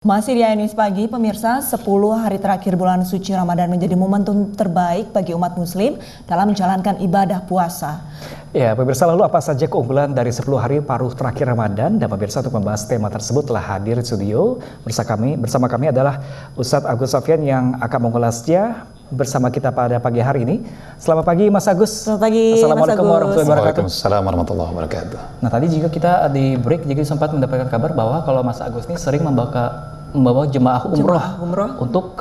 Masih di News Pagi, pemirsa, 10 hari terakhir bulan suci Ramadan menjadi momentum terbaik bagi umat muslim dalam menjalankan ibadah puasa. Ya, pemirsa, lalu apa saja keunggulan dari 10 hari paruh terakhir Ramadan? Dan pemirsa, untuk membahas tema tersebut telah hadir di studio bersama kami adalah Ustadz Agus Sofyan yang akan mengulasnya bersama kita pada pagi hari ini. Selamat pagi Mas Agus. Selamat pagi Assalamualaikum warahmatullahi wabarakatuh. Waalaikumsalam warahmatullahi wabarakatuh. Nah, tadi juga kita di break jadi sempat mendapatkan kabar bahwa kalau Mas Agus ini sering membawa jemaah umroh untuk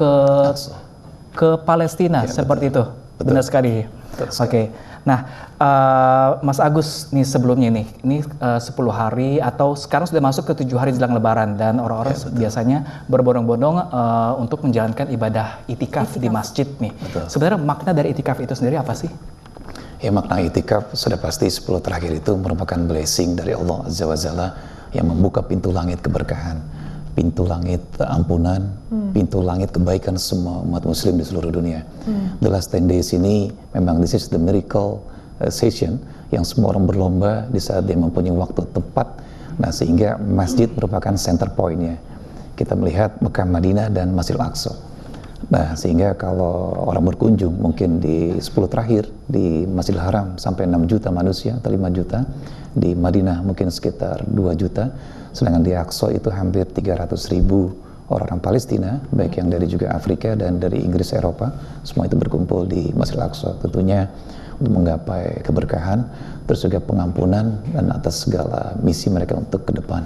ke Palestina, ya, seperti betul. Itu. Benar sekali. Oke. Nah, Mas Agus nih sebelumnya ini 10 hari atau sekarang sudah masuk ke 7 hari jelang Lebaran dan orang-orang biasanya berbondong-bondong untuk menjalankan ibadah itikaf di masjid nih. Betul. Sebenarnya makna dari itikaf itu sendiri apa sih? Ya, makna itikaf sudah pasti 10 terakhir itu merupakan blessing dari Allah Azza wa Jalla yang membuka pintu langit keberkahan, pintu langit ampunan, pintu langit kebaikan semua umat muslim di seluruh dunia. The last 10 days ini memang this is the miracle session yang semua orang berlomba di saat dia mempunyai waktu tepat. Nah, sehingga masjid merupakan center point-nya. Kita melihat Mekah, Madinah dan Masjidil Aqsa. Nah, sehingga kalau orang berkunjung mungkin di 10 terakhir di Masjidil Haram sampai 6 juta manusia atau 5 juta, di Madinah mungkin sekitar 2 juta, sedangkan di Aqsa itu hampir 300.000 orang Palestina, baik yang dari juga Afrika dan dari Inggris, Eropa, semua itu berkumpul di Masjidil Aqsa, tentunya untuk menggapai keberkahan, terus juga pengampunan dan atas segala misi mereka untuk ke depan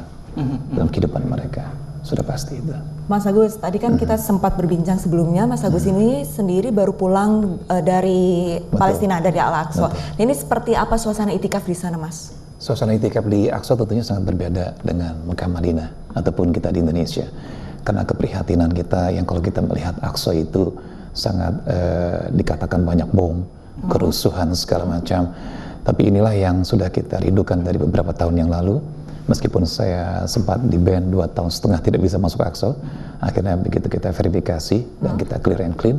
dalam kehidupan mereka. Sudah pasti itu. Mas Agus, tadi kan kita sempat berbincang sebelumnya, Mas Agus ini sendiri baru pulang dari Palestina, dari Al-Aqsa. Ini seperti apa suasana itikaf di sana, Mas? Suasana itikaf di Aqsa tentunya sangat berbeda dengan Mekah, Madinah ataupun kita di Indonesia. Karena keprihatinan kita yang kalau kita melihat Aqsa itu sangat dikatakan banyak bom, kerusuhan segala macam. Tapi inilah yang sudah kita rindukan dari beberapa tahun yang lalu. Meskipun saya sempat di ban 2,5 tahun tidak bisa masuk Aqsa, akhirnya begitu kita verifikasi dan kita clear and clean,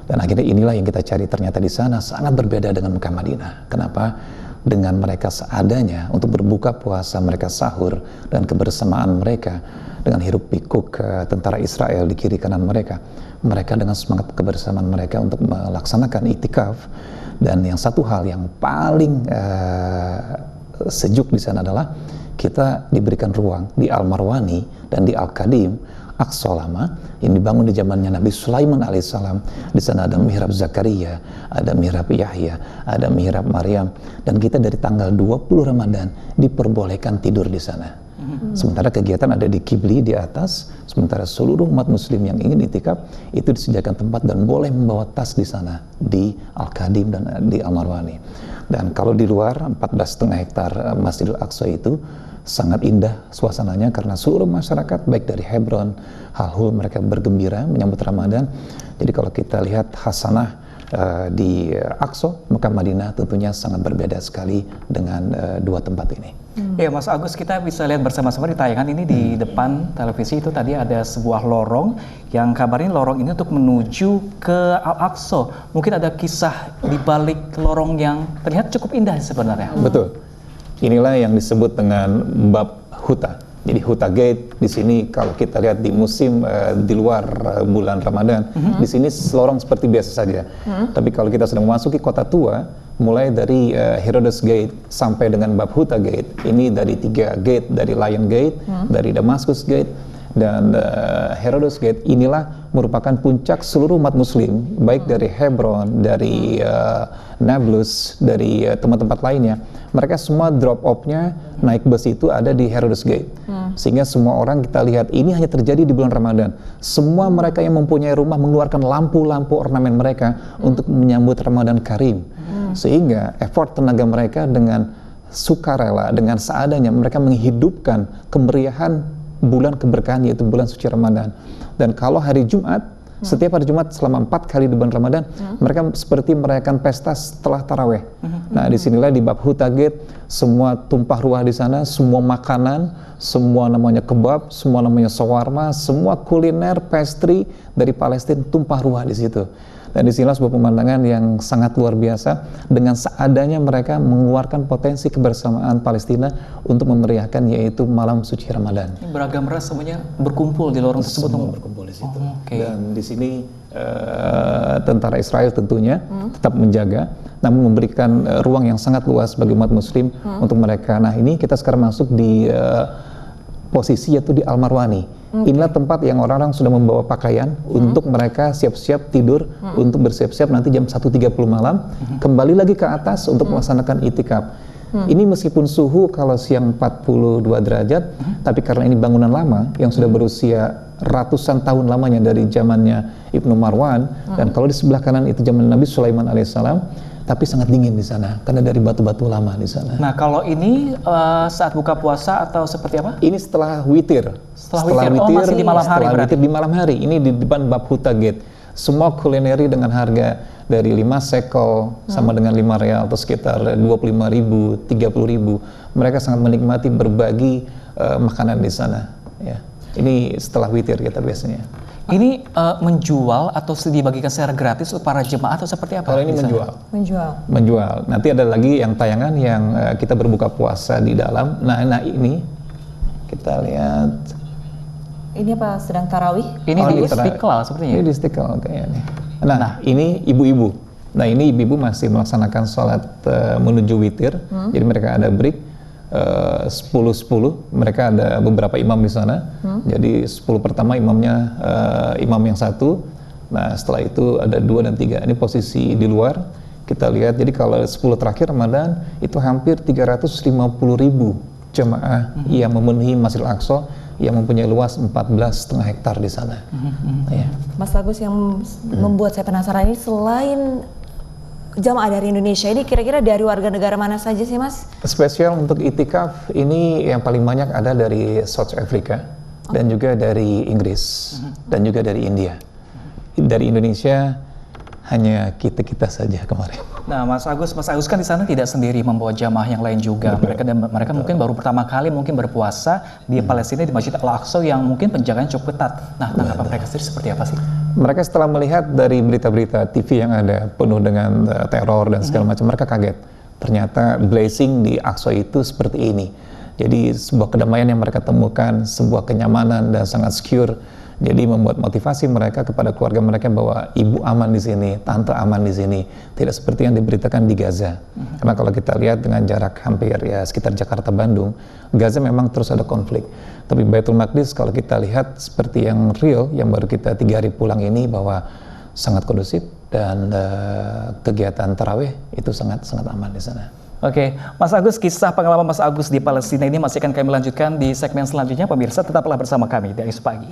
dan akhirnya inilah yang kita cari, ternyata di sana sangat berbeda dengan Mekah, Madinah. Kenapa? Dengan mereka seadanya untuk berbuka puasa, mereka sahur dan kebersamaan mereka dengan hiruk pikuk tentara Israel di kiri kanan mereka dengan semangat kebersamaan mereka untuk melaksanakan itikaf. Dan yang satu hal yang paling sejuk di sana adalah kita diberikan ruang di Al-Marwani dan di Al-Qadim, Aqsa Lama yang dibangun di zamannya Nabi Sulaiman alaihissalam. Di sana ada mihrab Zakaria, ada mihrab Yahya, ada mihrab Maryam, dan kita dari tanggal 20 Ramadan diperbolehkan tidur di sana. Sementara kegiatan ada di Kibli di atas, sementara seluruh umat muslim yang ingin itikaf itu disediakan tempat dan boleh membawa tas di sana di Al-Qadim dan di Al-Marwani. Dan kalau di luar 14,5 hektar Masjidil Aqsa itu sangat indah suasananya karena seluruh masyarakat baik dari Hebron, Halhul mereka bergembira menyambut Ramadan. Jadi kalau kita lihat hasanah di Aqsa, Mekah, Madinah tentunya sangat berbeda sekali dengan dua tempat ini. Ya, Mas Agus, kita bisa lihat bersama-sama di tayangan ini di depan televisi itu tadi ada sebuah lorong yang kabarnya lorong ini untuk menuju ke Al-Aqsa. Mungkin ada kisah di balik lorong yang terlihat cukup indah sebenarnya. Betul. Inilah yang disebut dengan bab Huta. Jadi Huta Gate di sini kalau kita lihat di musim di luar bulan Ramadan, di sini lorong seperti biasa saja. Tapi kalau kita sedang memasuki kota tua, mulai dari Herodes Gate sampai dengan bab Huta Gate, ini dari 3 gate, dari Lion Gate, dari Damascus Gate, dan Herodes Gate, inilah merupakan puncak seluruh umat muslim, baik dari Hebron, dari Nablus, dari tempat-tempat lainnya. Mereka semua drop off-nya naik bus itu ada di Herodes Gate. Sehingga semua orang kita lihat ini hanya terjadi di bulan Ramadan. Semua mereka yang mempunyai rumah mengeluarkan lampu-lampu ornamen mereka untuk menyambut Ramadan Karim. Sehingga effort tenaga mereka dengan sukarela, dengan seadanya mereka menghidupkan kemeriahan bulan keberkahan yaitu bulan suci Ramadan. Dan kalau hari Jumat, setiap hari Jumat selama 4 kali di bulan Ramadan, mereka seperti merayakan pesta setelah taraweh. Nah, disinilah di bab Huta Gate, semua tumpah ruah di sana, semua makanan, semua namanya kebab, semua namanya shawarma, semua kuliner, pastry dari Palestina tumpah ruah di situ. Dan disinilah sebuah pemandangan yang sangat luar biasa, dengan seadanya mereka mengeluarkan potensi kebersamaan Palestina untuk memeriahkan yaitu malam suci Ramadan. Beragam ras semuanya berkumpul di lorong tersebut. Semua berkumpul di situ. Okay. Dan di sini tentara Israel tentunya tetap menjaga, namun memberikan ruang yang sangat luas bagi umat Muslim untuk mereka. Nah, ini kita sekarang masuk di posisi yaitu di Al-Marwani. Inilah tempat yang orang-orang sudah membawa pakaian untuk mereka siap-siap tidur, untuk bersiap-siap nanti jam 1.30 malam kembali lagi ke atas untuk melaksanakan itikaf. Ini meskipun suhu kalau siang 42 derajat, tapi karena ini bangunan lama yang sudah berusia ratusan tahun lamanya dari zamannya Ibnu Marwan, dan kalau di sebelah kanan itu zaman Nabi Sulaiman alaihissalam, tapi sangat dingin di sana karena dari batu-batu lama di sana. Nah, kalau ini saat buka puasa atau seperti apa? Ini setelah witir. Setelah witir. Oh, masih di malam hari berarti. Witir di malam hari. Ini di depan Bab Huta Gate. Semua kulineri dengan harga dari 5 shekel sama dengan 5 real atau sekitar 25.000, 30.000. Mereka sangat menikmati berbagi makanan di sana. Ya. Ini setelah witir kita biasanya. Ini menjual atau dibagikan secara gratis untuk para jemaah atau seperti apa? Kalau ini menjual. Menjual. Nanti ada lagi yang tayangan yang kita berbuka puasa di dalam. Nah ini kita lihat. Ini apa, sedang tarawih? Ini di Istiqlal sepertinya. Ini di Istiqlal kayaknya. Nah, ini ibu-ibu. Nah, ini ibu-ibu masih melaksanakan sholat menuju witir. Jadi mereka ada break 10-10. Mereka ada beberapa imam di sana. Jadi 10 pertama imamnya imam yang satu. Nah, setelah itu ada 2 dan 3. Ini posisi di luar. Kita lihat. Jadi kalau 10 terakhir Ramadan itu hampir 350.000 jemaah yang memenuhi Masjidil Aqsa, yang mempunyai luas 14,5 hektar di sana. Ya. Mas Agus, yang membuat saya penasaran ini selain jamaah dari Indonesia, ini kira-kira dari warga negara mana saja sih, Mas? Spesial untuk itikaf ini yang paling banyak ada dari South Africa dan juga dari Inggris dan juga dari India. Dari Indonesia hanya kita saja kemarin. Nah, Mas Agus kan di sana tidak sendiri, membawa jamaah yang lain juga. Mereka mungkin baru pertama kali mungkin berpuasa di Palestina di Masjid Al-Aqsa yang mungkin penjagaannya cukup ketat. Nah, tanggapan mereka sendiri seperti apa sih? Mereka setelah melihat dari berita-berita TV yang ada penuh dengan teror dan segala macam, mereka kaget. Ternyata blessing di Aqsa itu seperti ini. Jadi sebuah kedamaian yang mereka temukan, sebuah kenyamanan dan sangat secure. Jadi membuat motivasi mereka kepada keluarga mereka bahwa ibu aman di sini, tante aman di sini, tidak seperti yang diberitakan di Gaza. Karena kalau kita lihat dengan jarak hampir ya sekitar Jakarta Bandung, Gaza memang terus ada konflik. Tapi Baitul Maqdis kalau kita lihat seperti yang real, yang baru kita 3 hari pulang ini, bahwa sangat kondusif dan kegiatan tarawih itu sangat aman di sana. Oke, Mas Agus, kisah pengalaman Mas Agus di Palestina ini masih akan kami lanjutkan di segmen selanjutnya. Pemirsa, tetaplah bersama kami dari Pagi.